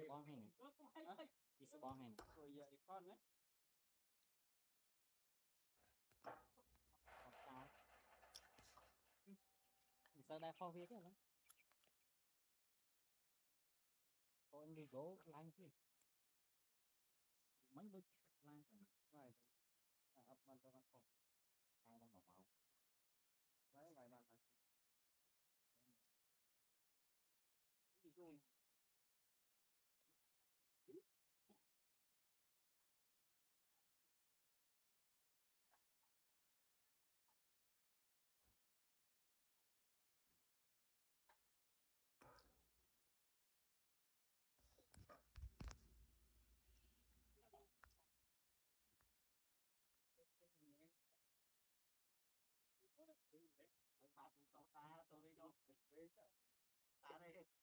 bón hành đi sẽ bón hành rồi giờ con đấy sao sao đây không biết nữa con đi gỗ lanh chứ mấy đứa lanh vài ập bàn cho bạn không hai đang màu lấy vài bàn này đi rồi ta tôi đi đâu ta đây